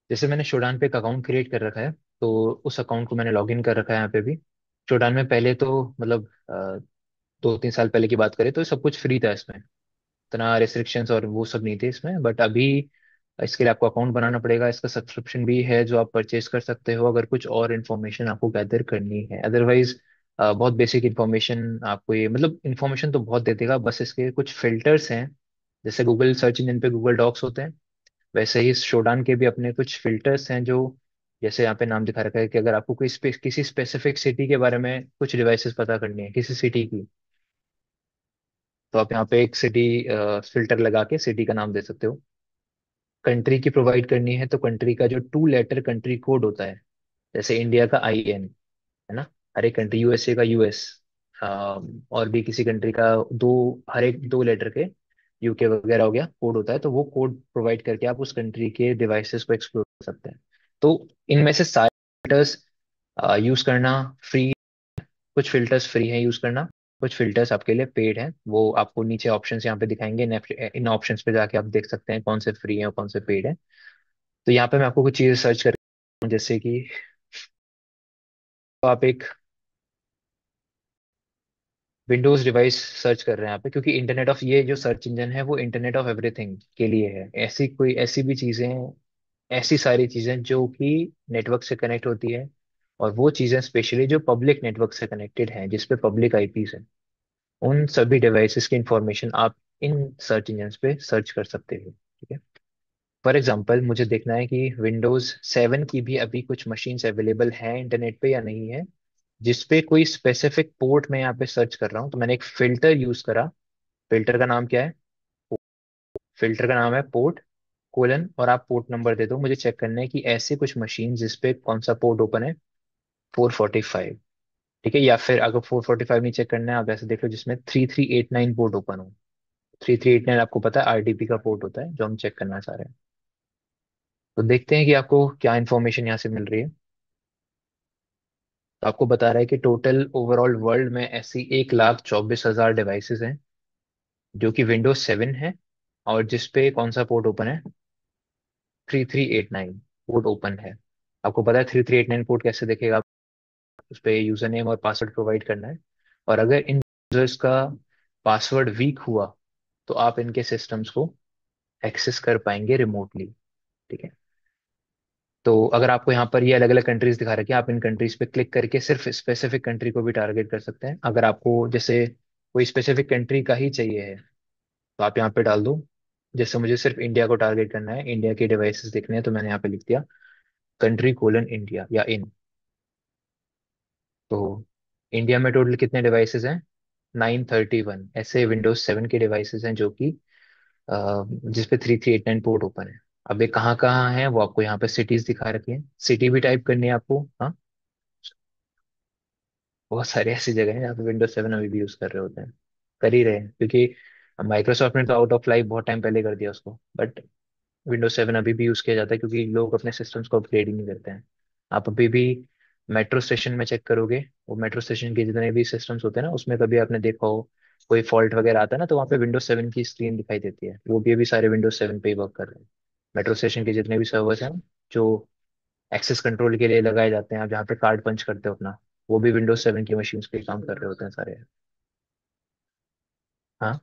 जैसे मैंने शोडान पे एक अकाउंट क्रिएट कर रखा है, तो उस अकाउंट को मैंने लॉगिन कर रखा है यहाँ पे भी। शोडान में पहले तो मतलब 2-3 साल पहले की बात करें तो सब कुछ फ्री था इसमें। इतना रिस्ट्रिक्शंस और वो सब नहीं थे इसमें, बट अभी इसके लिए आपको अकाउंट बनाना पड़ेगा। इसका सब्सक्रिप्शन भी है जो आप परचेज कर सकते हो अगर कुछ और इन्फॉर्मेशन आपको गैदर करनी है। अदरवाइज बहुत बेसिक इन्फॉर्मेशन आपको ये, मतलब इन्फॉर्मेशन तो बहुत दे देगा, बस इसके कुछ फिल्टर्स हैं। जैसे गूगल सर्च इंजन पे गूगल डॉक्स होते हैं, वैसे ही शोडान के भी अपने कुछ फिल्टर्स हैं जो, जैसे यहाँ पे नाम दिखा रखा है कि अगर आपको किसी स्पेसिफिक सिटी के बारे में कुछ डिवाइसेस पता करनी है किसी सिटी की, तो आप यहाँ पे एक सिटी फिल्टर लगा के सिटी का नाम दे सकते हो। कंट्री की प्रोवाइड करनी है तो कंट्री का जो 2 लेटर कंट्री कोड होता है, जैसे इंडिया का IN है ना, हर एक कंट्री, USA का US, और भी किसी कंट्री का दो, हर एक 2 लेटर के, UK वगैरह हो गया, कोड होता है, तो वो कोड प्रोवाइड करके आप उस कंट्री के डिवाइसेस को एक्सप्लोर कर सकते हैं। तो इनमें से सारे फिल्टर्स यूज करना फ्री, कुछ फिल्टर्स फ्री है यूज करना, कुछ फिल्टर्स आपके लिए पेड हैं। वो आपको नीचे ऑप्शंस यहाँ पे दिखाएंगे, इन ऑप्शंस पे जाके आप देख सकते हैं कौन से फ्री हैं और कौन से पेड हैं। तो यहाँ पे मैं आपको कुछ चीजें सर्च कर, जैसे कि आप एक विंडोज डिवाइस सर्च कर रहे हैं यहाँ पे, क्योंकि इंटरनेट ऑफ, ये जो सर्च इंजन है वो इंटरनेट ऑफ एवरीथिंग के लिए है। ऐसी कोई ऐसी भी चीजें, ऐसी सारी चीजें जो कि नेटवर्क से कनेक्ट होती है, और वो चीजें स्पेशली जो पब्लिक नेटवर्क से कनेक्टेड हैं, जिसपे पब्लिक IPs हैं, उन सभी डिवाइसेस की इंफॉर्मेशन आप इन सर्च इंजन पे सर्च कर सकते हो। ठीक है। फॉर एग्जांपल मुझे देखना है कि विंडोज 7 की भी अभी कुछ मशीन्स अवेलेबल हैं इंटरनेट पे या नहीं है, जिसपे कोई स्पेसिफिक पोर्ट मैं यहाँ पे सर्च कर रहा हूँ, तो मैंने एक फिल्टर यूज करा। फिल्टर का नाम क्या है? फिल्टर का नाम है पोर्ट कोलन, और आप पोर्ट नंबर दे दो। मुझे चेक करना है कि ऐसे कुछ मशीन जिसपे कौन सा पोर्ट ओपन है, 445। ठीक है, या फिर अगर 445 नहीं चेक करना है, आप ऐसे देख लो जिसमें 3389 पोर्ट ओपन हो। 3389 आपको पता है RDP का पोर्ट होता है जो हम चेक करना चाह रहे हैं। तो देखते हैं कि आपको क्या इन्फॉर्मेशन यहाँ से मिल रही है। तो आपको बता रहा है कि टोटल ओवरऑल वर्ल्ड में ऐसी 1,24,000 डिवाइसेस हैं जो कि विंडोज 7 है, और जिसपे कौन सा पोर्ट ओपन है, 3389 पोर्ट ओपन है। आपको पता है 3389 पोर्ट कैसे देखेगा? उस पे यूजर नेम और पासवर्ड प्रोवाइड करना है, और अगर इन यूजर्स का पासवर्ड वीक हुआ तो आप इनके सिस्टम्स को एक्सेस कर पाएंगे रिमोटली। ठीक है। तो अगर आपको यहाँ पर ये अलग अलग कंट्रीज दिखा रखी है, आप इन कंट्रीज पे क्लिक करके सिर्फ स्पेसिफिक कंट्री को भी टारगेट कर सकते हैं। अगर आपको जैसे कोई स्पेसिफिक कंट्री का ही चाहिए है, तो आप यहाँ पे डाल दो। जैसे मुझे सिर्फ इंडिया को टारगेट करना है, इंडिया के डिवाइसेस देखने हैं, तो मैंने यहाँ पे लिख दिया कंट्री कोलन इंडिया या इन। तो इंडिया में टोटल कितने डिवाइसेस हैं? 931 ऐसे विंडोज 7 के डिवाइसेस हैं जो कि जिसपे 3389 पोर्ट ओपन है। अब ये कहाँ कहाँ है वो आपको यहाँ पे सिटीज दिखा रखी है, सिटी भी टाइप करनी है आपको। हाँ, बहुत सारी ऐसी जगह हैं जहाँ पे विंडोज 7 अभी भी यूज कर रहे होते हैं, कर ही रहे हैं, क्योंकि माइक्रोसॉफ्ट ने तो आउट ऑफ लाइफ बहुत टाइम पहले कर दिया उसको, बट विंडोज 7 अभी भी यूज किया जाता है क्योंकि लोग अपने सिस्टम्स को अपग्रेड ही नहीं करते हैं। आप अभी भी मेट्रो स्टेशन में चेक करोगे, वो मेट्रो स्टेशन के जितने भी सिस्टम्स होते हैं ना, उसमें कभी आपने देखा हो कोई फॉल्ट वगैरह आता है ना, तो वहाँ पे विंडोज 7 की स्क्रीन दिखाई देती है। वो भी अभी सारे विंडोज 7 पे ही वर्क कर रहे हैं। मेट्रो स्टेशन के जितने भी सर्वर्स हैं जो एक्सेस कंट्रोल के लिए लगाए जाते हैं, आप जहाँ पे कार्ड पंच करते हो अपना, वो भी विंडोज 7 की मशीन पे ही काम कर रहे होते हैं सारे। हाँ,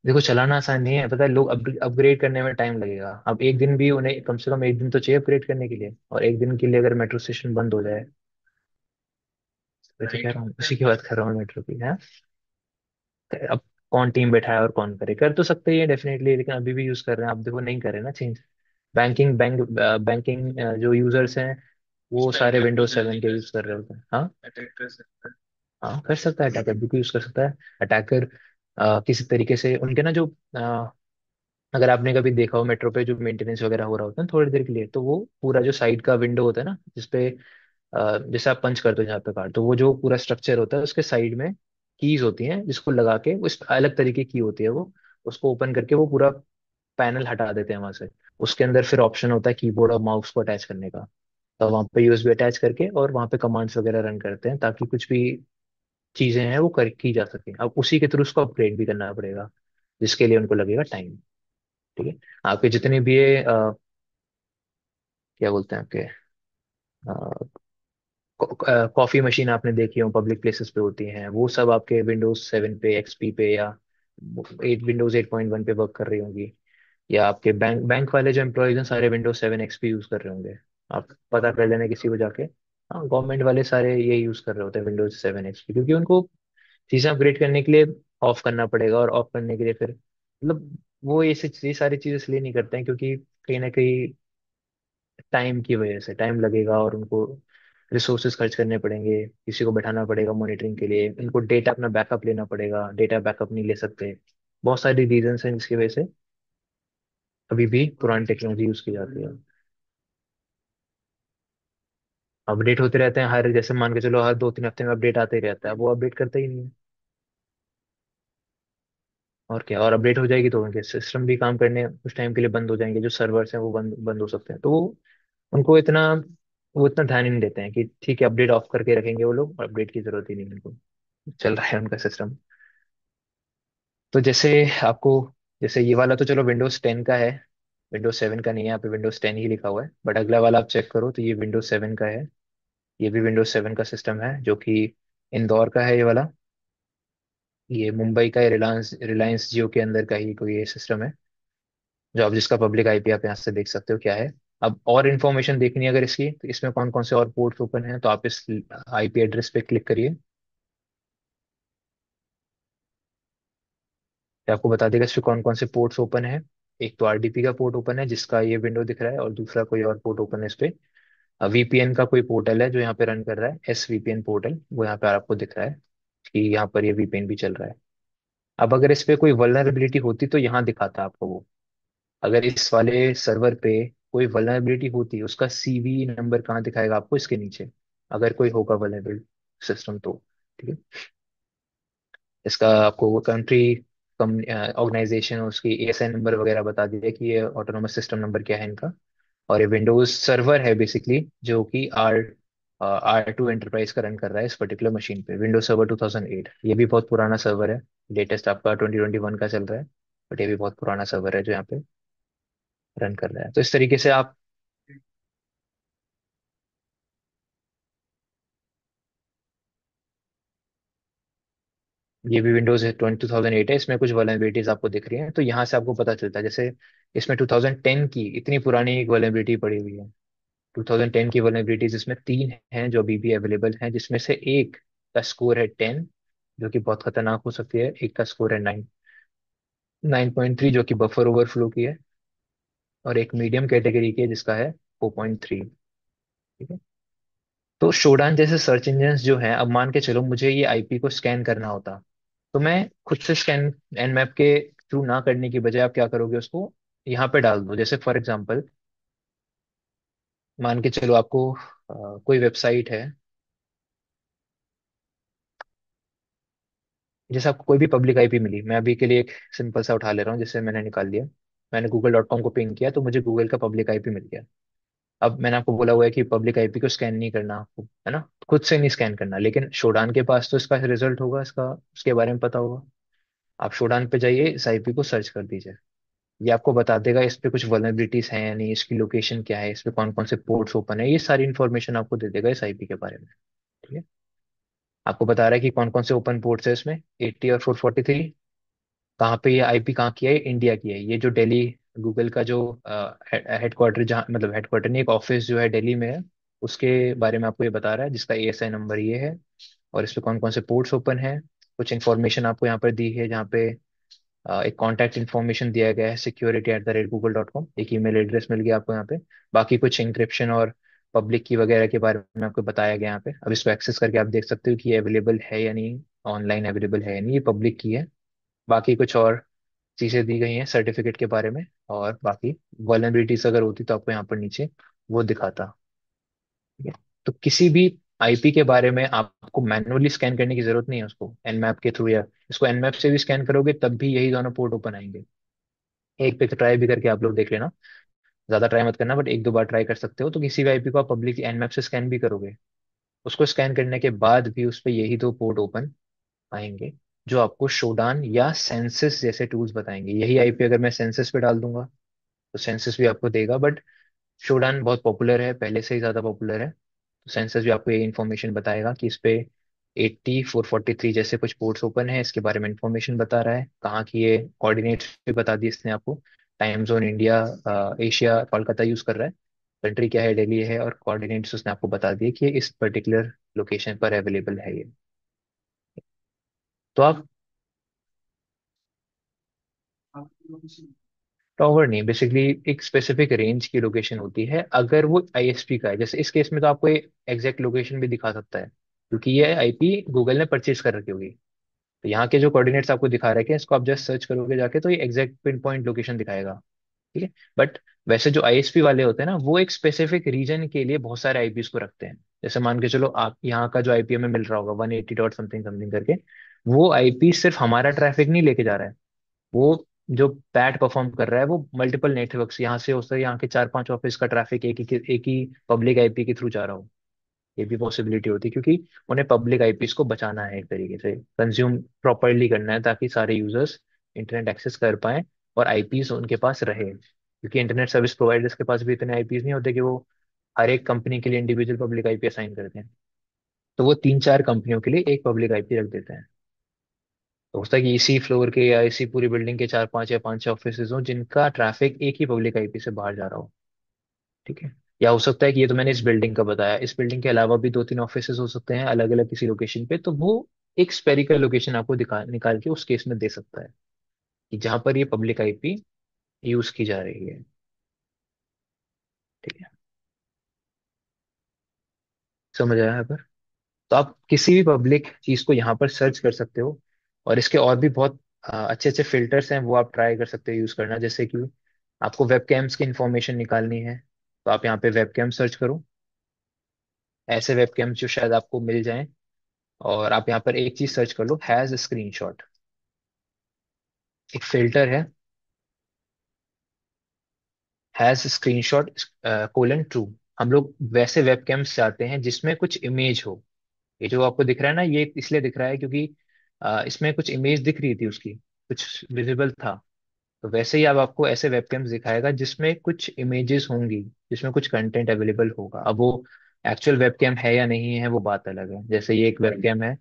देखो चलाना आसान नहीं है, पता है, लोग अपग्रेड करने में टाइम लगेगा। अब एक दिन भी उन्हें, कम से कम एक दिन तो चाहिए अपग्रेड करने के लिए, और एक दिन के लिए अगर मेट्रो स्टेशन बंद हो जाए, वैसे कह रहा हूँ, उसी की बात कर रहा हूँ, मेट्रो की है। अब कौन टीम बैठा है और कौन करे, कर तो सकते हैं डेफिनेटली, लेकिन अभी भी यूज कर रहे हैं। आप देखो नहीं कर रहे ना चेंज। बैंकिंग जो यूजर्स हैं वो सारे विंडोज 7 के यूज कर रहे होते हैं। हाँ, हाँ कर सकता है, अटैकर भी यूज कर सकता है। अटैकर किसी तरीके से उनके ना जो अगर आपने कभी देखा हो मेट्रो पे जो मेंटेनेंस वगैरह हो रहा होता है ना थोड़ी देर के लिए, तो वो पूरा जो साइड का विंडो होता है ना, जिसपे जैसे आप पंच करते हो जहाँ पे कार्ड, तो वो जो पूरा स्ट्रक्चर होता है उसके साइड में कीज होती हैं, जिसको लगा के उस अलग तरीके की होती है वो, उसको ओपन करके वो पूरा पैनल हटा देते हैं वहां से। उसके अंदर फिर ऑप्शन होता है कीबोर्ड और माउस को अटैच करने का, तो वहाँ पे USB अटैच करके और वहाँ पे कमांड्स वगैरह रन करते हैं, ताकि कुछ भी चीजें हैं वो कर की जा सके। अब उसी के थ्रू उसको अपग्रेड भी करना पड़ेगा, जिसके लिए उनको लगेगा टाइम। ठीक है। आपके जितने भी ये क्या बोलते हैं आपके, कॉफी मशीन आपने देखी हो पब्लिक प्लेसेस पे होती हैं, वो सब आपके विंडोज 7 पे, एक्सपी पे, या विंडोज 8.1 पे वर्क कर रही होंगी। या आपके बैंक बैंक वाले जो एम्प्लॉयज हैं सारे विंडोज 7 एक्सपी यूज कर रहे होंगे। आप पता कर लेना किसी को जाके। हाँ, गवर्नमेंट वाले सारे ये यूज कर रहे होते हैं विंडोज 7 एक्सपी, क्योंकि उनको चीजें अपग्रेड करने के लिए ऑफ करना पड़ेगा, और ऑफ करने के लिए फिर मतलब वो ये सारी चीजें इसलिए नहीं करते हैं क्योंकि कहीं ना कहीं टाइम की वजह से टाइम लगेगा, और उनको रिसोर्सेज खर्च करने पड़ेंगे, किसी को बैठाना पड़ेगा मॉनिटरिंग के लिए, उनको डेटा अपना बैकअप लेना पड़ेगा, डेटा बैकअप नहीं ले सकते। बहुत सारी रीजंस हैं जिसकी वजह से अभी भी पुरानी टेक्नोलॉजी यूज की जाती है। अपडेट होते रहते हैं हर, जैसे मान के चलो हर 2-3 हफ्ते में अपडेट आते ही रहता है, वो अपडेट करते ही नहीं है। और क्या, और अपडेट हो जाएगी तो उनके सिस्टम भी काम करने कुछ टाइम के लिए बंद हो जाएंगे, जो सर्वर्स हैं वो बंद बंद हो सकते हैं। तो उनको इतना वो इतना ध्यान ही नहीं देते हैं कि ठीक है अपडेट ऑफ करके रखेंगे वो लोग, अपडेट की जरूरत ही नहीं उनको, चल रहा है उनका सिस्टम। तो जैसे आपको, जैसे ये वाला तो चलो विंडोज 10 का है, विंडोज 7 का नहीं है, यहाँ पे विंडोज 10 ही लिखा हुआ है, बट अगला वाला आप चेक करो तो ये विंडोज 7 का है। ये भी विंडोज 7 का सिस्टम है, जो कि इंदौर का है ये वाला। ये मुंबई का है, रिलायंस रिलायंस जियो के अंदर का ही कोई ये सिस्टम है, जो आप जिसका पब्लिक आईपी आप यहाँ से देख सकते हो क्या है। अब और इन्फॉर्मेशन देखनी है अगर इसकी, तो इसमें कौन कौन से और पोर्ट्स ओपन हैं, तो आप इस आईपी एड्रेस पे क्लिक करिए। ये आपको बता देगा इसमें कौन कौन से पोर्ट्स ओपन है। एक तो आरडीपी का पोर्ट ओपन है जिसका ये विंडो दिख रहा है, और दूसरा कोई और पोर्ट ओपन है इस पे। वीपीएन का कोई पोर्टल है जो यहाँ पे रन कर रहा है, SVPN पोर्टल, वो यहाँ पे आपको दिख रहा है कि यहाँ पर ये वीपीएन भी चल रहा है। अब अगर इस पे कोई वल्नरेबिलिटी होती तो यहाँ दिखाता आपको वो। अगर इस वाले सर्वर पे कोई वल्नरेबिलिटी होती, उसका सीवी नंबर कहाँ दिखाएगा आपको, इसके नीचे, अगर कोई होगा वल्नरेबल सिस्टम तो। ठीक है। इसका आपको वो कंट्री, ऑर्गेनाइजेशन, उसकी एएसआई नंबर वगैरह बता दीजिए कि ये ऑटोनोमस सिस्टम नंबर क्या है इनका। और ये विंडोज सर्वर है बेसिकली, जो कि R2 एंटरप्राइज का रन कर रहा है इस पर्टिकुलर मशीन पे, विंडोज सर्वर 2008। ये भी बहुत पुराना सर्वर है, लेटेस्ट आपका 2021 का चल रहा है, बट ये भी बहुत पुराना सर्वर है जो यहाँ पे रन कर रहा है। तो इस तरीके से आप, ये भी विंडोज 2008 है, इसमें कुछ वल्नरेबिलिटीज आपको दिख रही हैं, तो यहाँ से आपको पता चलता है। जैसे इसमें 2010 की इतनी पुरानी एक वल्नरेबिलिटी पड़ी हुई है। 2010 की वल्नरेबिलिटीज इसमें तीन हैं जो अभी भी अवेलेबल हैं, जिसमें से एक का स्कोर है 10, जो कि बहुत खतरनाक हो सकती है। एक का स्कोर है 9.3, जो कि बफर ओवरफ्लो की है। और एक मीडियम कैटेगरी की है जिसका है 4.3। ठीक है। तो शोडान जैसे सर्च इंजन जो हैं, अब मान के चलो मुझे ये आईपी को स्कैन करना होता, तो मैं खुद से स्कैन एनमैप के थ्रू ना करने की बजाय आप क्या करोगे, उसको यहाँ पे डाल दो। जैसे फॉर एग्जांपल, मान के चलो आपको कोई वेबसाइट है, जैसे आपको कोई भी पब्लिक आईपी मिली, मैं अभी के लिए एक सिंपल सा उठा ले रहा हूँ जिससे मैंने निकाल लिया। मैंने google.com को पिंग किया तो मुझे गूगल का पब्लिक आईपी मिल गया। अब मैंने आपको बोला हुआ है कि पब्लिक आईपी को स्कैन नहीं करना आपको, है ना, खुद से नहीं स्कैन करना, लेकिन शोडान के पास तो इसका रिजल्ट होगा, इसका उसके बारे में पता होगा। आप शोडान पे जाइए, इस आईपी को सर्च कर दीजिए। ये आपको बता देगा इस पे कुछ वल्नरेबिलिटीज हैं या नहीं, इसकी लोकेशन क्या है, इस पे कौन कौन से पोर्ट्स ओपन है, ये सारी इन्फॉर्मेशन आपको दे देगा इस आईपी के बारे में। ठीक है। आपको बता रहा है कि कौन कौन से ओपन पोर्ट्स है इसमें, 80 और 443। कहाँ पे ये आईपी कहाँ की है, इंडिया की है। ये जो दिल्ली गूगल का जो हेडक्वार्टर, जहाँ मतलब हेडक्वार्टर नहीं, एक ऑफिस जो है दिल्ली में है, उसके बारे में आपको ये बता रहा है, जिसका एएसआई नंबर ये है। और इस पे कौन कौन से पोर्ट्स ओपन है, कुछ इन्फॉर्मेशन आपको यहाँ पर दी है, जहाँ पे एक कॉन्टैक्ट इन्फॉर्मेशन दिया गया है, security@google.com, एक ईमेल एड्रेस मिल गया आपको यहाँ पे। बाकी कुछ इंक्रिप्शन और पब्लिक की वगैरह के बारे में आपको बताया गया यहाँ पे। अब इसको एक्सेस करके आप देख सकते हो कि ये अवेलेबल है या नहीं, ऑनलाइन अवेलेबल है या नहीं, ये पब्लिक की है। बाकी कुछ और चीजें दी गई हैं सर्टिफिकेट के बारे में, और बाकी वल्नरेबिलिटीज अगर होती तो आपको यहाँ पर नीचे वो दिखाता। ठीक है। तो किसी भी आईपी के बारे में आपको मैन्युअली स्कैन करने की जरूरत नहीं है उसको एनमैप के थ्रू, या इसको एनमैप से भी स्कैन करोगे तब भी यही दोनों पोर्ट ओपन आएंगे। एक पे ट्राई भी करके आप लोग देख लेना, ज्यादा ट्राई मत करना, बट एक दो बार ट्राई कर सकते हो। तो किसी भी आईपी को आप पब्लिक एनमैप से स्कैन भी करोगे, उसको स्कैन करने के बाद भी उस पे यही दो पोर्ट ओपन आएंगे, जो आपको शोडान या सेंसिस जैसे टूल्स बताएंगे। यही आईपी अगर मैं सेंसिस पे डाल दूंगा तो सेंसिस भी आपको देगा, बट शोडान बहुत पॉपुलर है, पहले से ही ज़्यादा पॉपुलर है। तो सेंसस भी आपको ये इन्फॉर्मेशन बताएगा कि इस पे 443 जैसे कुछ पोर्ट्स ओपन है, इसके बारे में इन्फॉर्मेशन बता रहा है। कहाँ की ये कोऑर्डिनेट्स भी बता दी इसने आपको। Time zone India, Asia, Kolkata use कर रहा है। कंट्री क्या है, दिल्ली है, और कोऑर्डिनेट्स उसने आपको बता दिए कि ये इस पर्टिकुलर लोकेशन पर अवेलेबल है ये। तो आप टॉवर नहीं, बेसिकली एक स्पेसिफिक रेंज की लोकेशन होती है। अगर वो आईएसपी का है, जैसे इस केस में, तो आपको एग्जैक्ट लोकेशन भी दिखा सकता है, क्योंकि ये आईपी गूगल ने परचेज कर रखी होगी। तो यहाँ के जो कोऑर्डिनेट्स आपको दिखा रहे हैं, इसको आप जस्ट सर्च करोगे जाके, तो ये एग्जैक्ट पिन पॉइंट लोकेशन दिखाएगा। ठीक है। बट वैसे जो आईएसपी वाले होते हैं ना, वो एक स्पेसिफिक रीजन के लिए बहुत सारे आईपीस को रखते हैं। जैसे मान के चलो, आप यहाँ का जो आईपी में मिल रहा होगा 180 डॉट समथिंग समथिंग करके, वो आईपी सिर्फ हमारा ट्रैफिक नहीं लेके जा रहा है। वो जो पैट परफॉर्म कर रहा है, वो मल्टीपल नेटवर्क्स यहाँ से हो सकता है, यहाँ के 4-5 ऑफिस का ट्रैफिक एक ही पब्लिक आईपी के थ्रू जा रहा हो। ये भी पॉसिबिलिटी होती है, क्योंकि उन्हें पब्लिक आईपीस को बचाना है, एक तरीके से कंज्यूम प्रॉपरली करना है, ताकि सारे यूजर्स इंटरनेट एक्सेस कर पाए और आईपीस उनके पास रहे। क्योंकि इंटरनेट सर्विस प्रोवाइडर्स के पास भी इतने आईपीस नहीं होते कि वो हर एक कंपनी के लिए इंडिविजुअल पब्लिक आईपी असाइन करते हैं। तो वो 3-4 कंपनियों के लिए एक पब्लिक आईपी रख देते हैं। तो हो सकता है कि इसी फ्लोर के या इसी पूरी बिल्डिंग के 4-5 या 5-6 ऑफिस हो, जिनका ट्रैफिक एक ही पब्लिक आईपी से बाहर जा रहा हो। ठीक है। या हो सकता है कि ये तो मैंने इस बिल्डिंग का बताया, इस बिल्डिंग के अलावा भी 2-3 ऑफिस हो सकते हैं अलग अलग किसी लोकेशन पे, तो वो एक स्पेरिकल लोकेशन आपको दिखा निकाल के उस केस में दे सकता है कि जहां पर ये पब्लिक आईपी यूज की जा रही है। ठीक है। समझ आया यहाँ पर? तो आप किसी भी पब्लिक चीज को यहाँ पर सर्च कर सकते हो। और इसके और भी बहुत अच्छे अच्छे फिल्टर्स हैं, वो आप ट्राई कर सकते हो यूज करना। जैसे कि आपको वेब कैम्स की इंफॉर्मेशन निकालनी है, तो आप यहाँ पे वेब कैम सर्च करो। ऐसे वेब कैम्स जो शायद आपको मिल जाएं। और आप यहाँ पर एक चीज सर्च कर लो, हैज स्क्रीनशॉट। एक फिल्टर है, हैज स्क्रीनशॉट :ट्रू। हम लोग वैसे वेब कैम्स चाहते हैं जिसमें कुछ इमेज हो। ये जो आपको दिख रहा है ना, ये इसलिए दिख रहा है क्योंकि इसमें कुछ इमेज दिख रही थी उसकी, कुछ विजिबल था। तो वैसे ही अब आपको ऐसे वेबकैम्स दिखाएगा जिसमें कुछ इमेजेस होंगी, जिसमें कुछ कंटेंट अवेलेबल होगा। अब वो एक्चुअल वेबकैम है या नहीं है, वो बात अलग है। जैसे ये एक वेबकैम है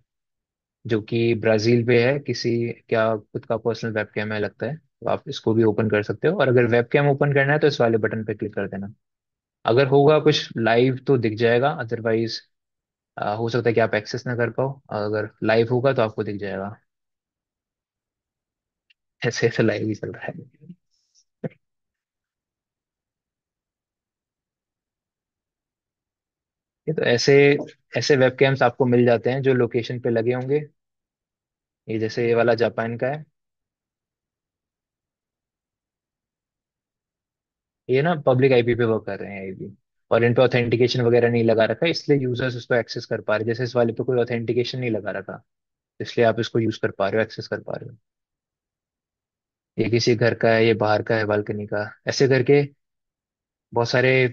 जो कि ब्राजील पे है, किसी क्या खुद का पर्सनल वेबकैम है लगता है। तो आप इसको भी ओपन कर सकते हो, और अगर वेबकैम ओपन करना है तो इस वाले बटन पे क्लिक कर देना। अगर होगा कुछ लाइव तो दिख जाएगा, अदरवाइज हो सकता है कि आप एक्सेस ना कर पाओ। अगर लाइव होगा तो आपको दिख जाएगा। ऐसे ऐसे लाइव ही चल रहा है। ये तो ऐसे ऐसे वेबकैम्स आपको मिल जाते हैं जो लोकेशन पे लगे होंगे। ये जैसे ये वाला जापान का है। ये ना पब्लिक आईपी पे वर्क कर रहे हैं ये भी। और इन पे ऑथेंटिकेशन वगैरह नहीं लगा रखा, इसलिए यूजर्स उसको एक्सेस कर पा रहे हैं। जैसे इस वाले पे कोई ऑथेंटिकेशन नहीं लगा रखा, इसलिए आप इसको यूज कर पा रहे हो, एक्सेस कर पा रहे हो। ये किसी घर का है, ये बाहर का है, बालकनी का, ऐसे करके बहुत सारे।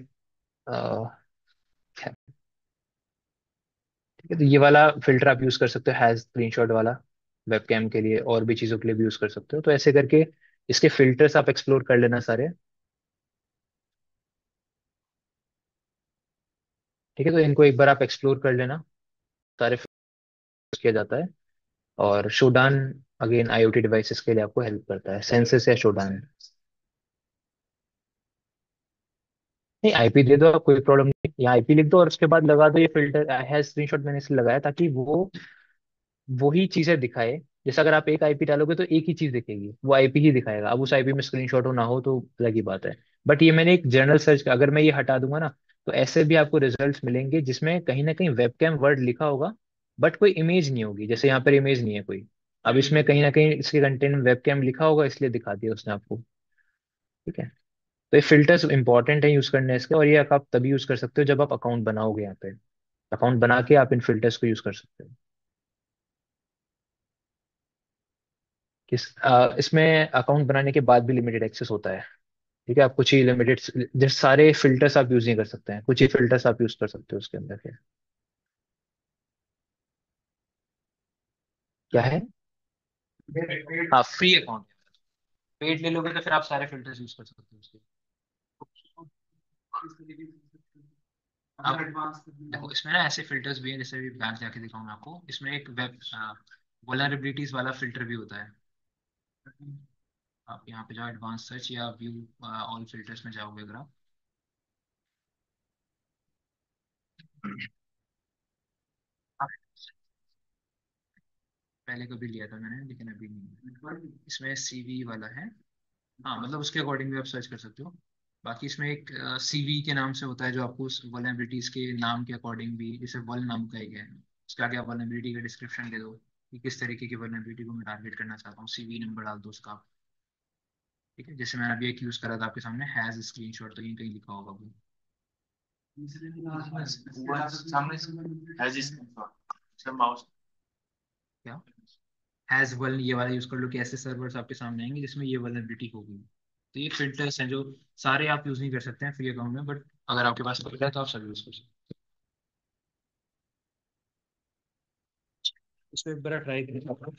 ठीक है। तो ये वाला फिल्टर आप यूज कर सकते हो, हैज स्क्रीनशॉट वाला। वेबकैम के लिए और भी चीजों के लिए भी यूज कर सकते हो। तो ऐसे करके इसके फिल्टर्स आप एक्सप्लोर कर लेना सारे। ठीक है। तो इनको एक बार आप एक्सप्लोर कर लेना, सारे filters किया जाता है। और शोडान अगेन आईओटी डिवाइसेस के लिए आपको हेल्प करता है, सेंसस या शोडान। नहीं, आईपी दे दो आप, कोई प्रॉब्लम नहीं। या आईपी लिख दो और उसके बाद लगा दो ये फिल्टर है स्क्रीनशॉट। मैंने इसलिए लगाया ताकि वो वही चीजें दिखाए। जैसे अगर आप एक आईपी डालोगे तो एक ही चीज दिखेगी, वो आईपी ही दिखाएगा। अब उस आईपी में स्क्रीनशॉट हो ना हो तो अलग ही बात है। बट ये मैंने एक जनरल सर्च, अगर मैं ये हटा दूंगा ना, तो ऐसे भी आपको रिजल्ट्स मिलेंगे जिसमें कहीं ना कहीं वेबकैम वर्ड लिखा होगा, बट कोई इमेज नहीं होगी। जैसे यहाँ पर इमेज नहीं है कोई। अब इसमें कहीं ना कहीं इसके कंटेंट में वेबकैम लिखा होगा, इसलिए दिखा दिया उसने आपको। ठीक है। तो ये फिल्टर्स इंपॉर्टेंट है यूज करने इसके। और ये आप तभी यूज कर सकते हो जब आप अकाउंट बनाओगे यहाँ पे। अकाउंट बना के आप इन फिल्टर्स को यूज कर सकते हो। इसमें अकाउंट बनाने के बाद भी लिमिटेड एक्सेस होता है। ठीक है। आप कुछ ही लिमिटेड, जैसे सारे फिल्टर्स आप यूज नहीं कर सकते हैं, कुछ ही फिल्टर्स आप यूज कर सकते हो उसके अंदर के। क्या है? हाँ, फ्री अकाउंट। पेड ले लोगे तो फिर आप सारे फिल्टर्स यूज कर सकते हो उसके। अब देखो इसमें ना ऐसे फिल्टर्स भी हैं, जैसे भी बैंक जाके दिखाऊँ मैं आपको, इसमें एक वेब वल्नरेबिलिटीज वाला फिल्टर भी होता है। आप यहाँ पे जाओ, एडवांस सर्च या व्यू ऑल फिल्टर्स में जाओगे अगर आप, पहले कभी लिया था मैंने लेकिन अभी नहीं, इसमें सीवी वाला है। हाँ मतलब उसके अकॉर्डिंग भी आप सर्च कर सकते हो। बाकी इसमें एक सीवी के नाम से होता है जो आपको उस वल्नरेबिलिटीज के नाम के अकॉर्डिंग भी, जैसे वल नाम का एक है, उसके आगे आप वल्नरेबिलिटी का डिस्क्रिप्शन दे दो कि किस तरीके की वल्नरेबिलिटी को मैं टारगेट करना चाहता हूँ, सीवी नंबर डाल दो उसका। ठीक है, जैसे मैंने अभी एक यूज करा था आपके सामने, हैज स्क्रीनशॉट, तो ये कहीं लिखा होगा वो। सामने से है जिस माउस। क्या, हैज वल ये वाला यूज कर लो कि ऐसे सर्वर्स आपके सामने आएंगे जिसमें ये वल्नरेबिलिटी होगी। तो ये फिल्टर्स हैं जो सारे आप यूज नहीं कर सकते हैं फ्री अकाउंट में, बट अगर आपके पास फिल्टर है तो आप सब यूज कर सकते हैं। इसको एक बार ट्राई करें आप।